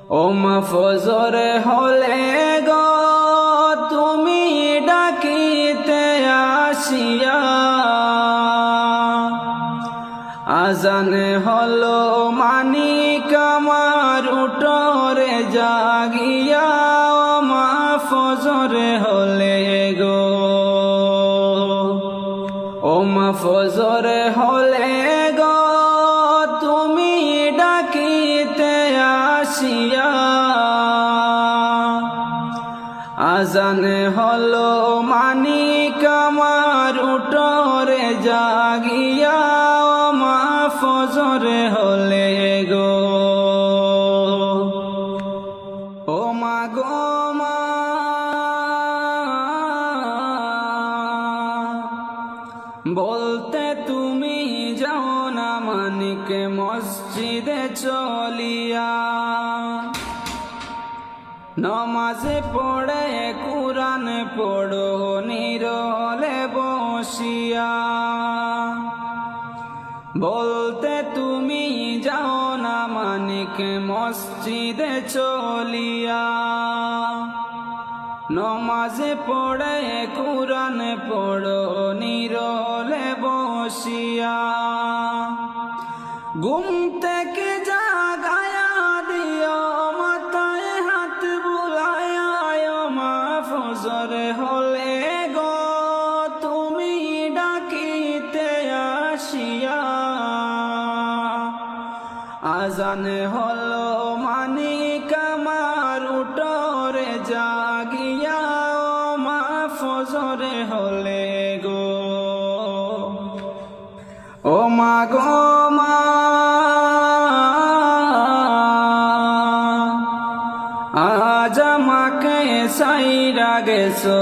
ও মা ফজরে হলে গো তুমি ডাকিতে আসিয়া, আজানে হলো মানিক আমার উঠরে জাগিয়া। ও মা ফজরে হলে গো, ও মা ফজরে হলে গো তুমি ডাকিতে আসিয়া, আজানে হলো মানিক আমার উঠরে জাগিয়া। ও মা ফজরে হলে গো, ও মা গো মা বলতে তুমি যাও না মানিক মসজিদে চলিয়া, নমাজে পড়ে কুরআন পড়ো নীরলে বসিয়া। বলতে তুমি যাও না মানিক মসজিদে চলিয়া, নমাজে পড়ে কুরআন পড়ো নীরলে বসিয়া। ঘুম থেকে জাগায়া দিও মাথায় হাত বুলায়া। ও মা ফজরে হলে গো তুমি ডাকিতে আসিয়া, আজানে হলো মানিক আমার উঠরে জাগিয়া। ও মা ফজরে হলে গো, ও মা গো মা আজ আমাকে সাইরা গেছো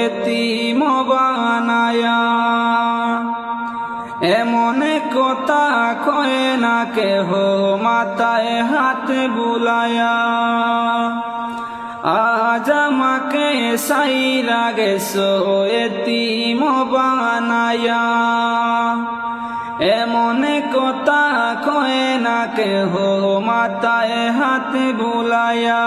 এতিম বানায়া। এমন কথা কয় না কেহ মাথায় হাত বুলায়া। আজ আমাকে সাইরা গেছো এতিম বানায়া। এমন কথা কয় না কেহ মাথায় হাত বুলায়া।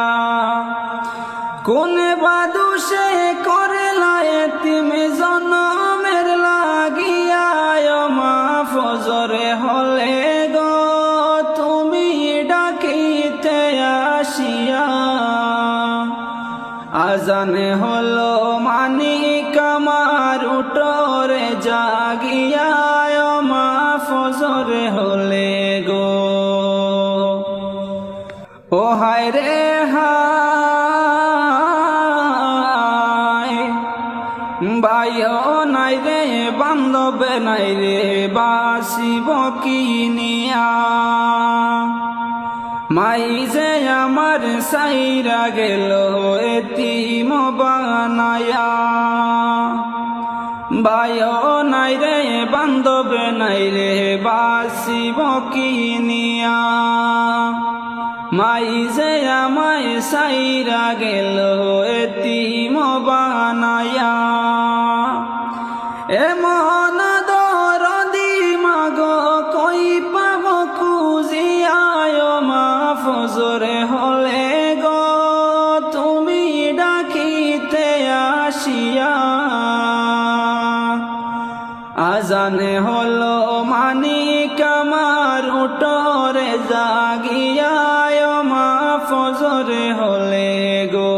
কোন বাদুষে করেলা এতিম জনমের লাগিয়া। ও মা ফজরে হলে গো তুমি ডাকিতে আসিয়া, আজানে হলো মানিক আমার উঠরে জাগিয়া। ও মা ফজরে হলে গো, ও হায় রে হায় ভাইও নাই রে বান্ধব নাই রে বাসিব কিনিয়া। মাই যে আমার সাইরা গেল এতিম বানায়া। ভাইও নাই রে বান্ধব নাই রে বাসিব কিনিয়া। মাই যে আমায় সাইরা গেল এতিম বানায়া। এমন দরদি মাগো কই পাব খুঁজিয়া। ও মা ফজরে হলে গো তুমি ডাকিতে আসিয়া, আজানে হলো মানিক আমার উঠরে জাগিয়া। ও মা ফজরে হলে গো,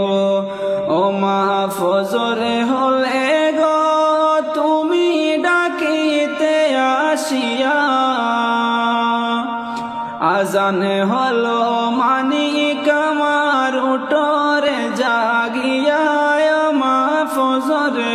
ও মা ফজরে হলে গো তুমি ডাকিতে আসিয়া, আজানে হলো মানিক আমার উঠরে জাগিয়া। ও মা ফজরে